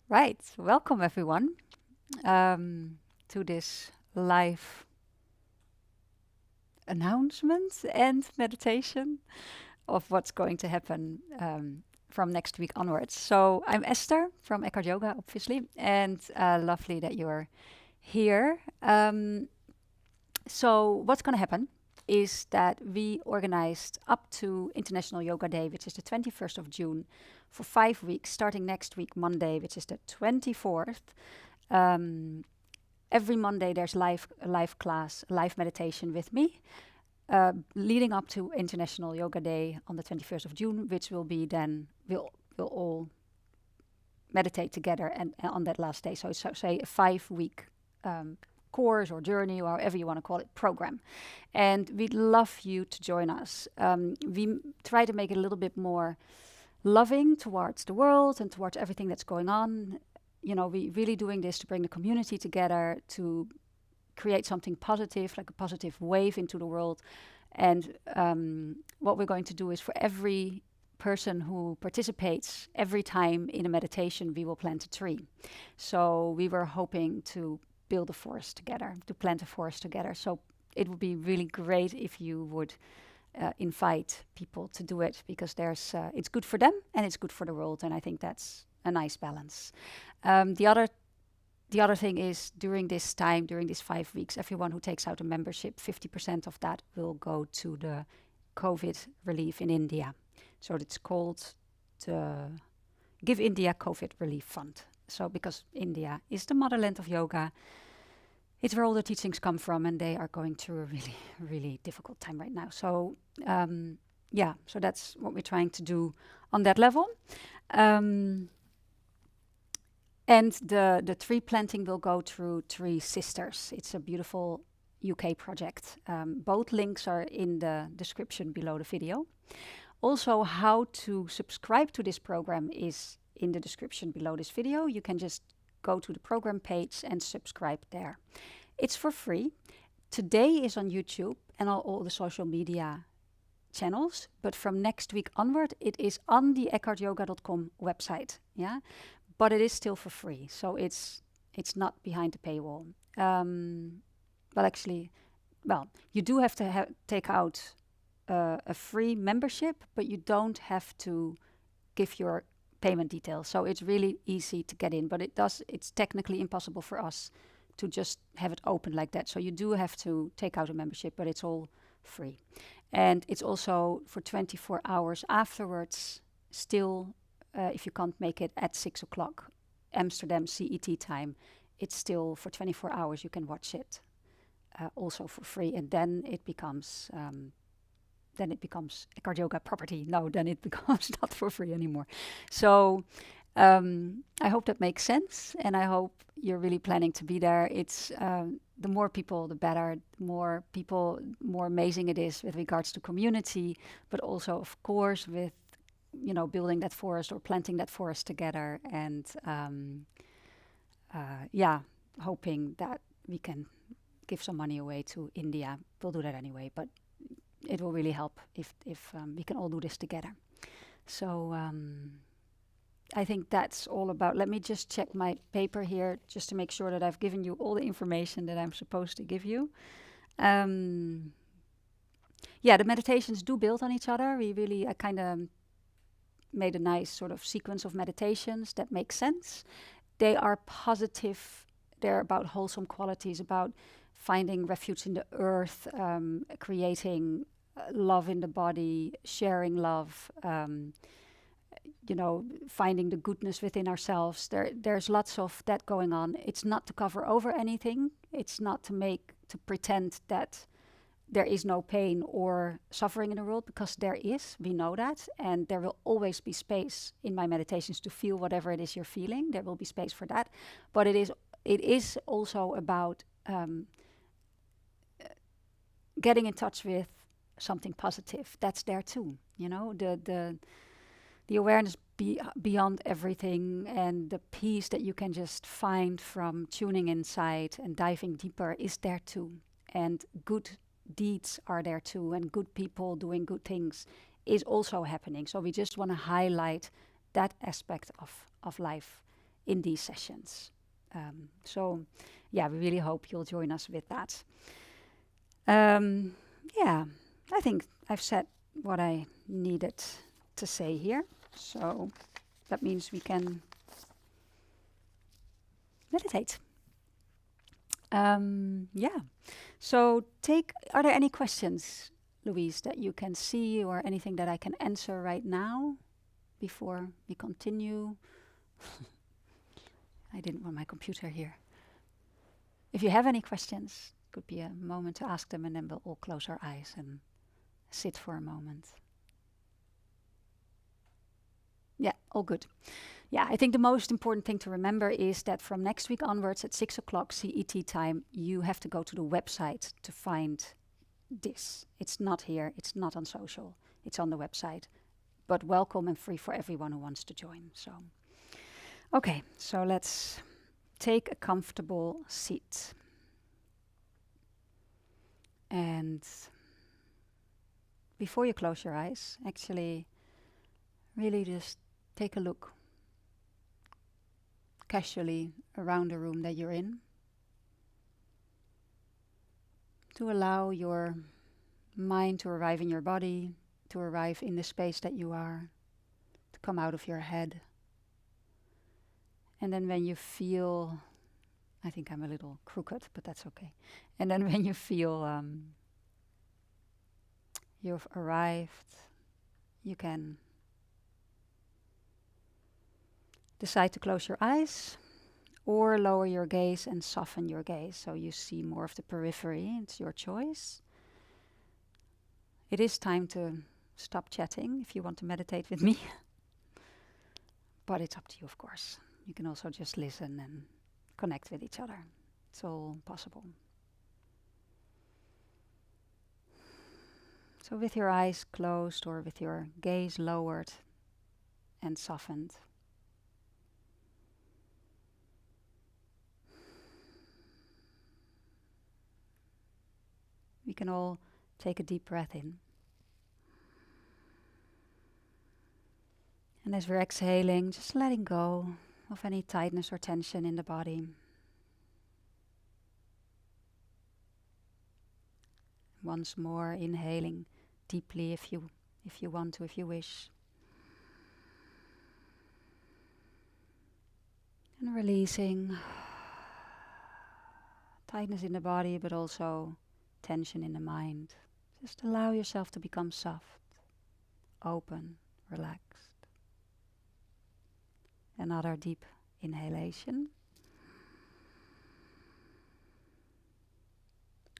Right, welcome everyone to this live announcement and meditation of what's going to happen from next week onwards. So, I'm Esther from EkhartYoga, obviously, and lovely that you're here. So, what's going to happen is that we organized up to International Yoga Day, which is the 21st of June, for 5 weeks, starting next week, Monday, which is the 24th. Um, every Monday, there's a live class, live meditation with me, leading up to International Yoga Day on the 21st of June, which will be then, we'll all meditate together and on that last day. So it's, say, a 5 week course or journey, or however you want to call it, program. And we'd love you to join us. We try to make it a little bit more loving towards the world and towards everything that's going on. You know, we really doing this to bring the community together, to create something positive, like a positive wave into the world. And what we're going to do is, for every person who participates, every time in a meditation, we will plant a tree. So we were hoping to build a forest together, to plant a forest together. So it would be really great if you would invite people to do it, because it's good for them and it's good for the world, and I think that's a nice balance. The other thing is, during this time, during these 5 weeks, everyone who takes out a membership, 50% of that will go to the COVID relief in India. So it's called the Give India COVID Relief Fund. So because India is the motherland of yoga, it's where all the teachings come from, and they are going through a really, really difficult time right now. So so that's what we're trying to do on that level. And the tree planting will go through Tree Sisters. It's a beautiful UK project. Both links are in the description below the video. Also, how to subscribe to this program is in the description below this video. You can just go to the program page and subscribe there. It's for free. Today is on YouTube and all the social media channels, but from next week onward, it is on the EkhartYoga.com website. Yeah, but it is still for free, so it's not behind the paywall. You do have to take out a free membership, but you don't have to give your payment details. So it's really easy to get in, but it's technically impossible for us to just have it open like that. So you do have to take out a membership, but it's all free. And it's also for 24 hours afterwards, still, if you can't make it at 6 o'clock Amsterdam CET time, it's still for 24 hours you can watch it, also for free. And then it becomes EkhartYoga property. No, then it becomes not for free anymore. So I hope that makes sense, and I hope you're really planning to be there. It's the more people, the better. The more people, more amazing it is with regards to community, but also, of course, with building that forest or planting that forest together, and hoping that we can give some money away to India. We'll do that anyway, but it will really help if we can all do this together. So I think that's all about. Let me just check my paper here just to make sure that I've given you all the information that I'm supposed to give you. The meditations do build on each other. I kind of made a nice sort of sequence of meditations that make sense. They are positive. They're about wholesome qualities, about finding refuge in the earth, creating love in the body, sharing love, finding the goodness within ourselves. There's lots of that going on. It's not to cover over anything. It's not to pretend that there is no pain or suffering in the world, because there is. We know that, and there will always be space in my meditations to feel whatever it is you're feeling. There will be space for that, but it is also about getting in touch with something positive. That's there too. The awareness beyond everything, and the peace that you can just find from tuning inside and diving deeper is there too. And good deeds are there too, and good people doing good things is also happening. So we just want to highlight that aspect of life in these sessions. So yeah, we really hope you'll join us with that. Yeah, I think I've said what I needed to say here. So that means we can meditate. Yeah. So are there any questions, Louise, that you can see or anything that I can answer right now before we continue? I didn't want my computer here. If you have any questions, it could be a moment to ask them, and then we'll all close our eyes and sit for a moment. Yeah, all good. Yeah, I think the most important thing to remember is that from next week onwards at 6 o'clock CET time, you have to go to the website to find this. It's not here, it's not on social, it's on the website. But welcome and free for everyone who wants to join. So, okay, so let's take a comfortable seat. And before you close your eyes, actually, really just take a look casually around the room that you're in, to allow your mind to arrive in your body, to arrive in the space that you are, to come out of your head. And then when you feel, I think I'm a little crooked, but that's okay. And then when you feel you've arrived, you can decide to close your eyes or lower your gaze and soften your gaze so you see more of the periphery. It's your choice. It is time to stop chatting if you want to meditate with me. But it's up to you, of course. You can also just listen and connect with each other. It's all possible. So with your eyes closed or with your gaze lowered and softened, we can all take a deep breath in. And as we're exhaling, just letting go of any tightness or tension in the body. Once more, inhaling deeply if you want to, if you wish. And releasing tightness in the body, but also tension in the mind. Just allow yourself to become soft, open, relaxed. Another deep inhalation.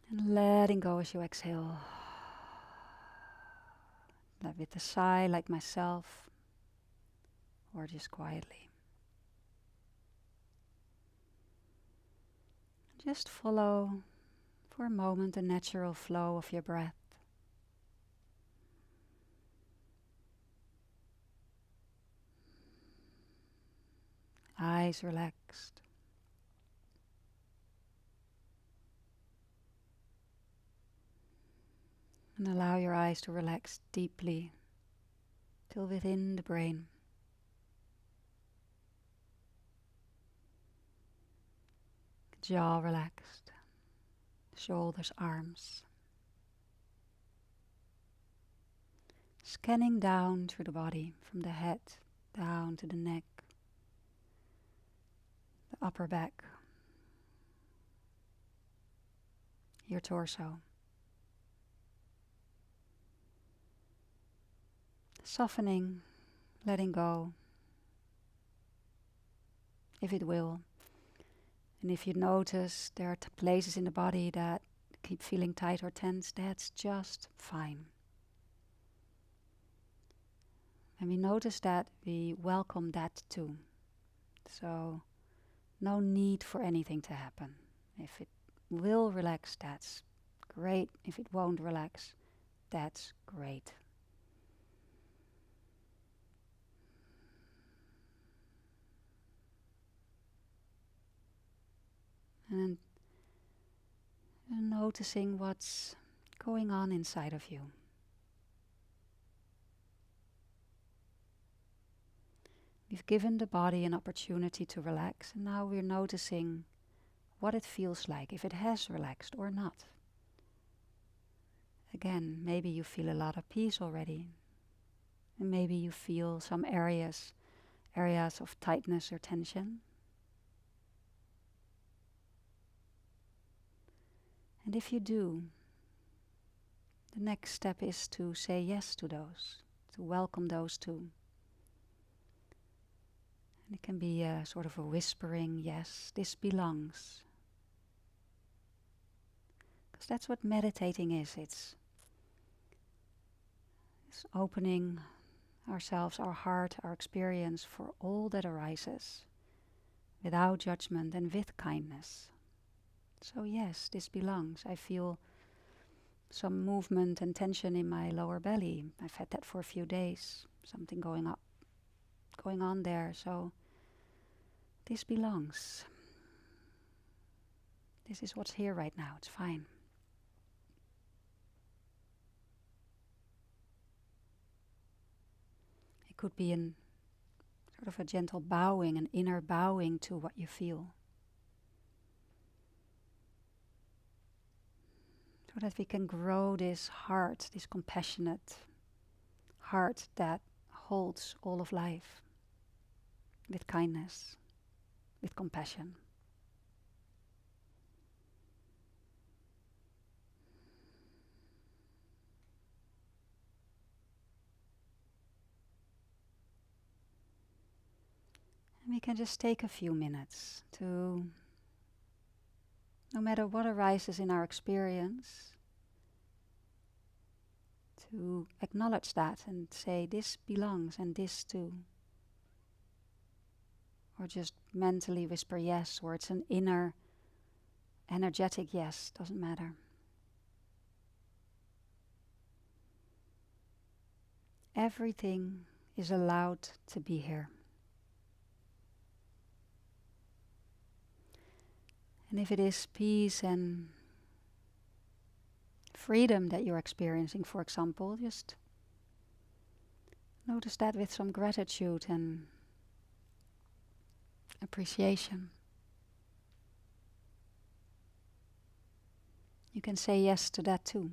And letting go as you exhale. With a sigh like myself, or just quietly. Just follow for a moment the natural flow of your breath. Eyes relaxed. And allow your eyes to relax deeply till within the brain. Jaw relaxed. Shoulders, arms. Scanning down through the body, from the head down to the neck, the upper back, your torso. Softening, letting go, if it will. And if you notice there are places in the body that keep feeling tight or tense, that's just fine. And we notice that, we welcome that too. So no need for anything to happen. If it will relax, that's great. If it won't relax, that's great. And noticing what's going on inside of you. We've given the body an opportunity to relax, and now we're noticing what it feels like, if it has relaxed or not. Again, maybe you feel a lot of peace already, and maybe you feel some areas of tightness or tension. And if you do, the next step is to say yes to those, to welcome those too. And it can be a sort of a whispering, yes, this belongs. Because that's what meditating is. It's opening ourselves, our heart, our experience for all that arises, without judgment and with kindness. So yes, this belongs. I feel some movement and tension in my lower belly. I've had that for a few days. Something going on there. So this belongs. This is what's here right now. It's fine. It could be an sort of a gentle bowing, an inner bowing to what you feel. So that we can grow this heart, this compassionate heart that holds all of life with kindness, with compassion. And we can just take a few minutes to, no matter what arises in our experience, to acknowledge that and say, this belongs and this too. Or just mentally whisper yes, or it's an inner, energetic yes, doesn't matter. Everything is allowed to be here. And if it is peace and freedom that you're experiencing, for example, just notice that with some gratitude and appreciation. You can say yes to that too.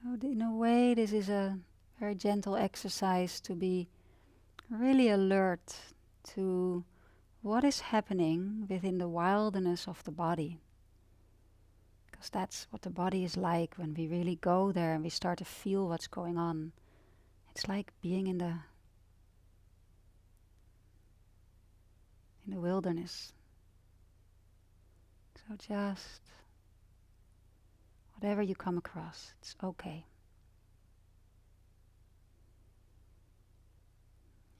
So in a way, this is a very gentle exercise to be really alert to what is happening within the wilderness of the body. Because that's what the body is like when we really go there and we start to feel what's going on. It's like being in the wilderness. So just whatever you come across, it's okay.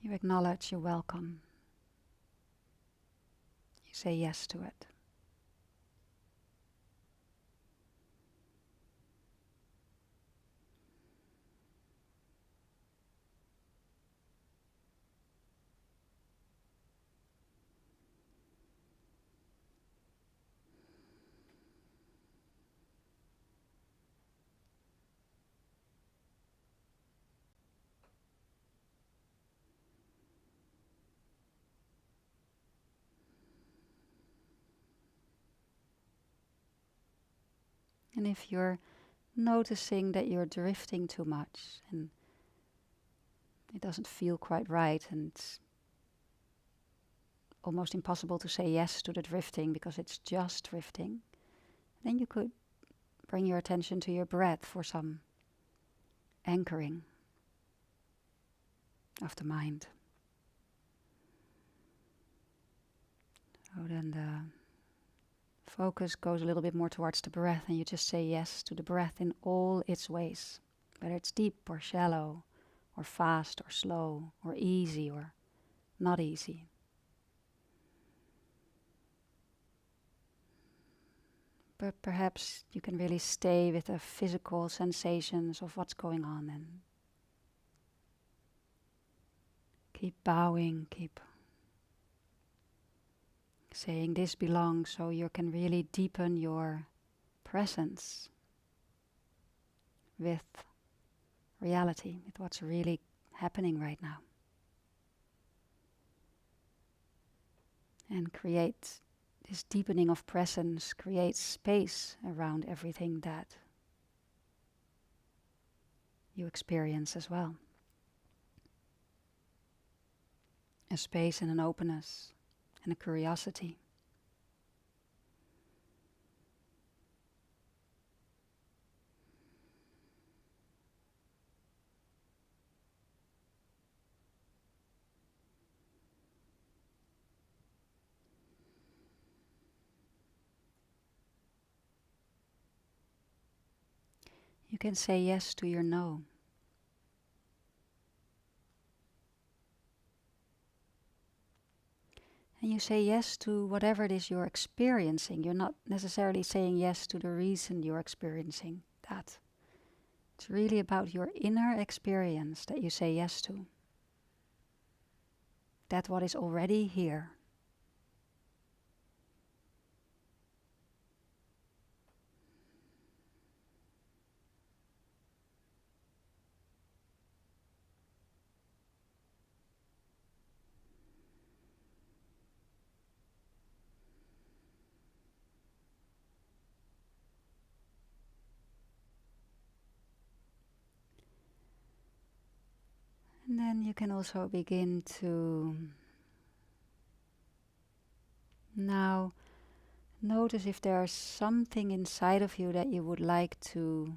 You acknowledge, you welcome. You say yes to it. And if you're noticing that you're drifting too much and it doesn't feel quite right and it's almost impossible to say yes to the drifting because it's just drifting, then you could bring your attention to your breath for some anchoring of the mind. So then the focus goes a little bit more towards the breath and you just say yes to the breath in all its ways, whether it's deep or shallow or fast or slow or easy or not easy. But perhaps you can really stay with the physical sensations of what's going on and keep bowing, keep saying this belongs, so you can really deepen your presence with reality, with what's really happening right now. And create this deepening of presence, create space around everything that you experience as well. A space and an openness and a curiosity. You can say yes to your no. And you say yes to whatever it is you're experiencing. You're not necessarily saying yes to the reason you're experiencing that. It's really about your inner experience that you say yes to. That what is already here. And then you can also begin to now notice if there's something inside of you that you would like to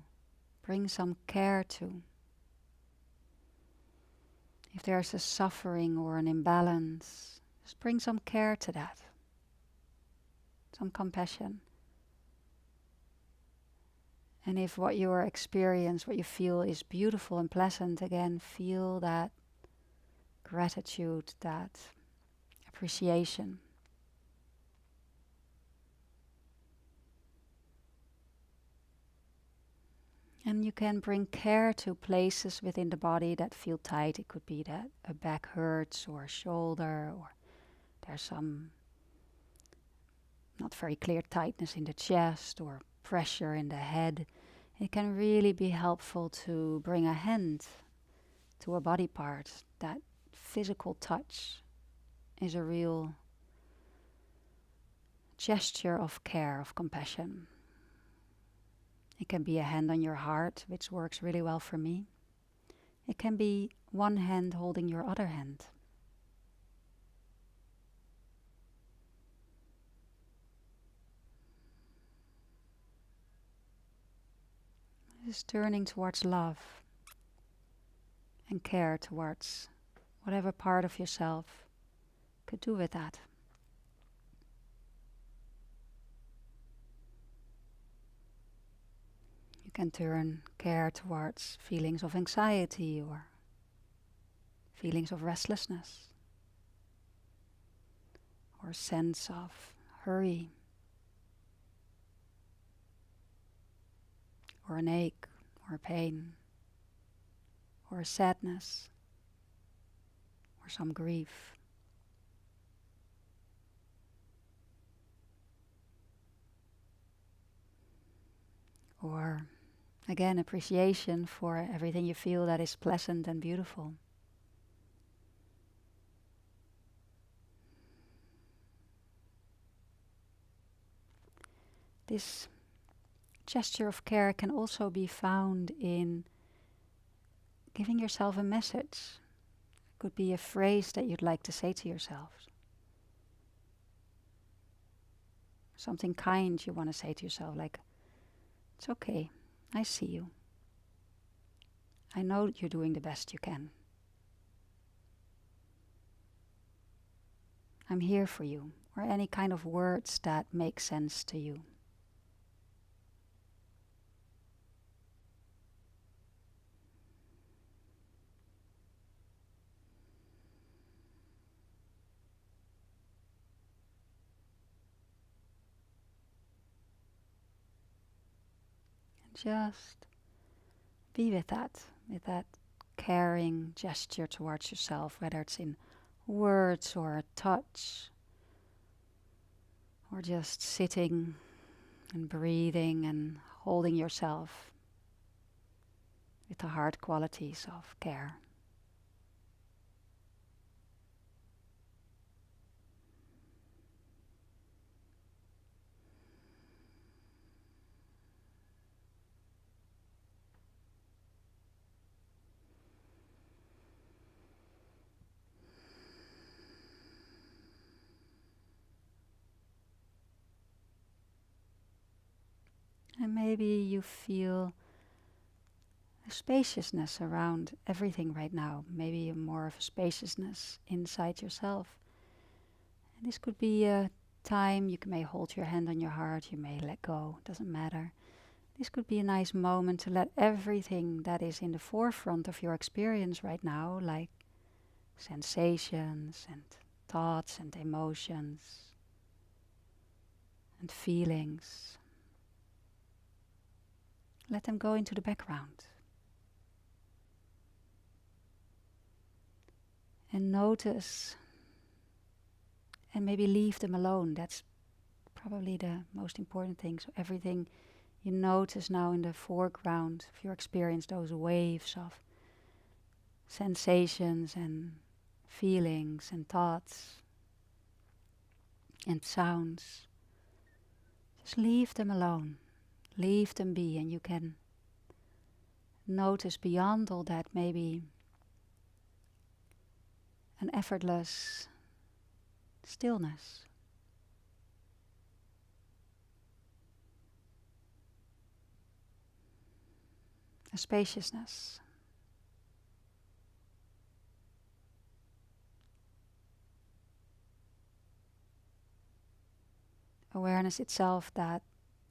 bring some care to. If there's a suffering or an imbalance, just bring some care to that. Some compassion. And if what you experience, what you feel is beautiful and pleasant, again, feel that gratitude, that appreciation. And you can bring care to places within the body that feel tight. It could be that a back hurts or a shoulder, or there's some not very clear tightness in the chest or pressure in the head. It can really be helpful to bring a hand to a body part. That physical touch is a real gesture of care, of compassion. It can be a hand on your heart, which works really well for me. It can be one hand holding your other hand. Just turning towards love and care towards whatever part of yourself could do with that. You can turn care towards feelings of anxiety or feelings of restlessness or sense of hurry or an ache or pain or sadness or some grief. Or again, appreciation for everything you feel that is pleasant and beautiful. This gesture of care can also be found in giving yourself a message. It could be a phrase that you'd like to say to yourself. Something kind you want to say to yourself, like, it's okay, I see you. I know you're doing the best you can. I'm here for you, or any kind of words that make sense to you. Just be with that caring gesture towards yourself, whether it's in words or a touch or just sitting and breathing and holding yourself with the hard qualities of care. And maybe you feel a spaciousness around everything right now. Maybe more of a spaciousness inside yourself. And this could be a time you may hold your hand on your heart, you may let go, doesn't matter. This could be a nice moment to let everything that is in the forefront of your experience right now, like sensations and thoughts and emotions and feelings, let them go into the background. And notice and maybe leave them alone. That's probably the most important thing. So everything you notice now in the foreground of your experience, those waves of sensations and feelings and thoughts and sounds, just leave them alone. Leave them be, and you can notice beyond all that maybe an effortless stillness. A spaciousness. Awareness itself that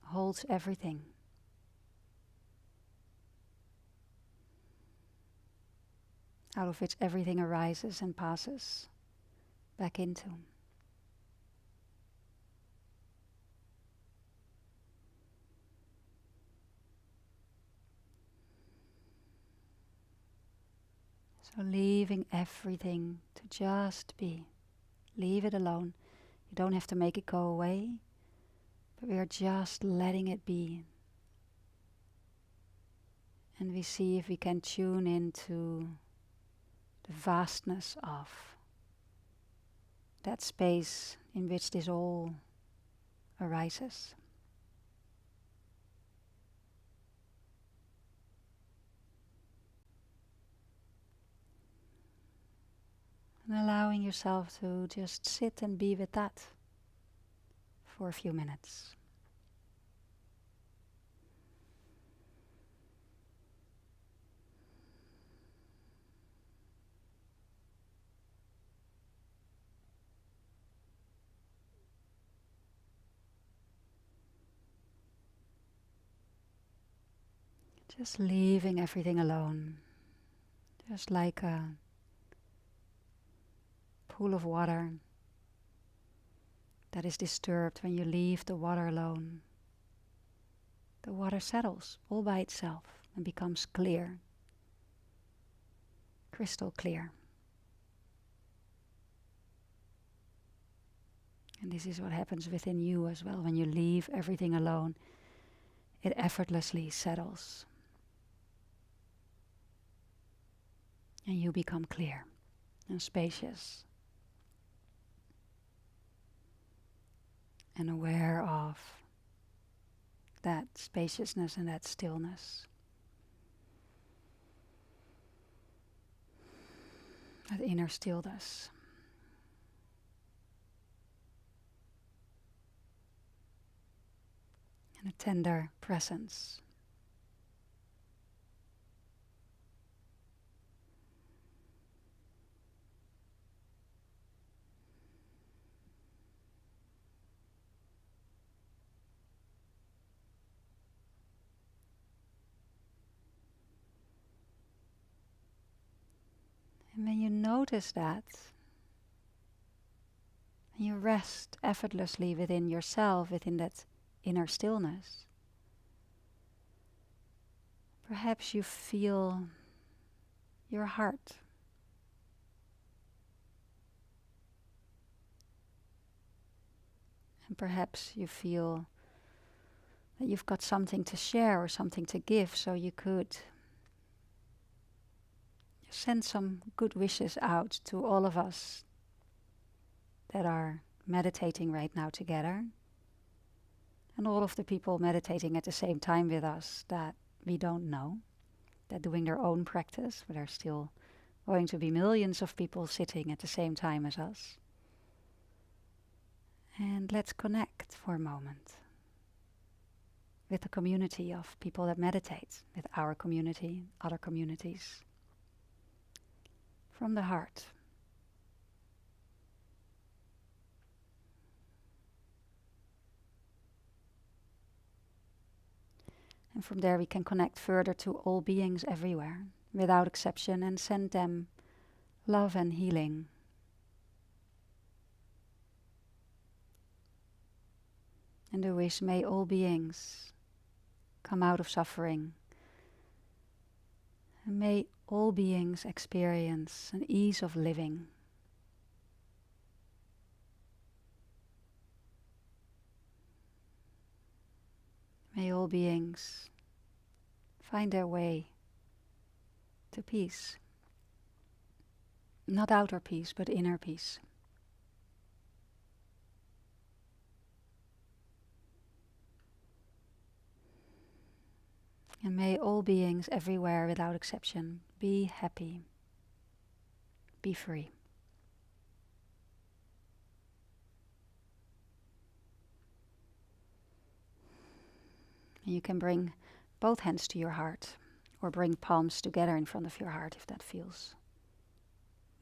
holds everything. Out of which everything arises and passes back into. So leaving everything to just be. Leave it alone. You don't have to make it go away, but we are just letting it be. And we see if we can tune into the vastness of that space in which this all arises. And allowing yourself to just sit and be with that for a few minutes. Just leaving everything alone. Just like a pool of water that is disturbed when you leave the water alone. The water settles all by itself and becomes clear, crystal clear. And this is what happens within you as well. When you leave everything alone, it effortlessly settles. And you become clear and spacious and aware of that spaciousness and that stillness. That inner stillness. And a tender presence. And when you notice that, and you rest effortlessly within yourself, within that inner stillness, perhaps you feel your heart. And perhaps you feel that you've got something to share or something to give, so you could send some good wishes out to all of us that are meditating right now together, and all of the people meditating at the same time with us that we don't know, that doing their own practice, but there are still going to be millions of people sitting at the same time as us. And let's connect for a moment with the community of people that meditate, with our community, other communities, from the heart. And from there we can connect further to all beings everywhere, without exception, and send them love and healing. And the wish, may all beings come out of suffering. And may all beings experience an ease of living. May all beings find their way to peace. Not outer peace, but inner peace. And may all beings everywhere, without exception, be happy, be free. And you can bring both hands to your heart, or bring palms together in front of your heart if that feels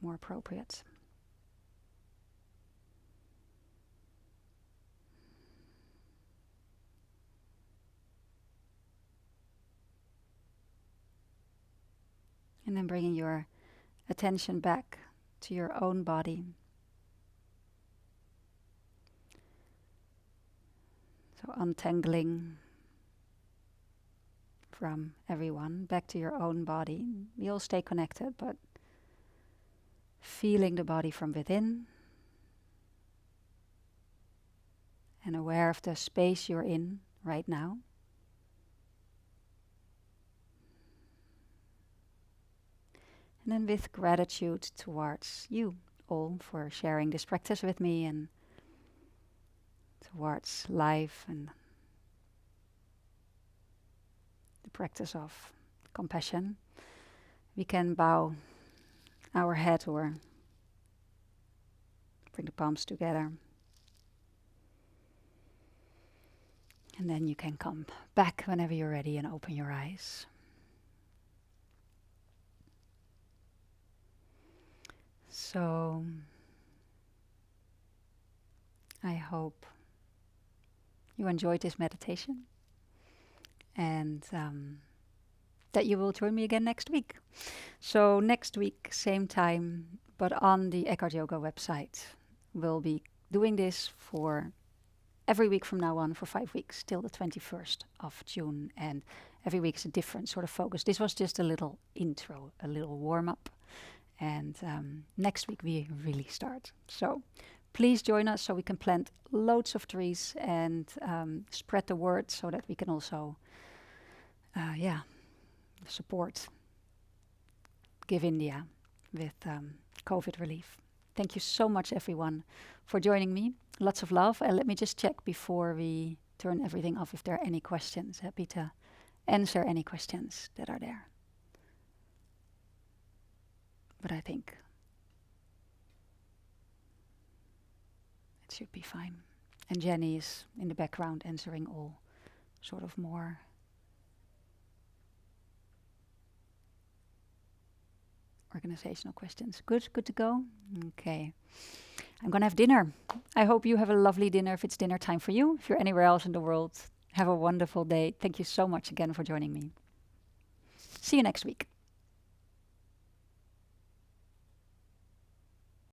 more appropriate. And then bringing your attention back to your own body. So untangling from everyone, back to your own body. We all stay connected, but feeling the body from within and aware of the space you're in right now. And then with gratitude towards you all for sharing this practice with me, and towards life and the practice of compassion, we can bow our head or bring the palms together. And then you can come back whenever you're ready and open your eyes. So I hope you enjoyed this meditation, and that you will join me again next week. So next week, same time, but on the EkhartYoga website. We'll be doing this for every week from now on for 5 weeks, till the 21st of June. And every week is a different sort of focus. This was just a little intro, a little warm-up. And next week we really start. So please join us so we can plant loads of trees and spread the word, so that we can also support, give India with COVID relief. Thank you so much, everyone, for joining me. Lots of love. And let me just check before we turn everything off if there are any questions. Happy to answer any questions that are there. But I think it should be fine. And Jenny is in the background answering all sort of more organizational questions. Good to go? Okay. I'm going to have dinner. I hope you have a lovely dinner if it's dinner time for you. If you're anywhere else in the world, have a wonderful day. Thank you so much again for joining me. See you next week.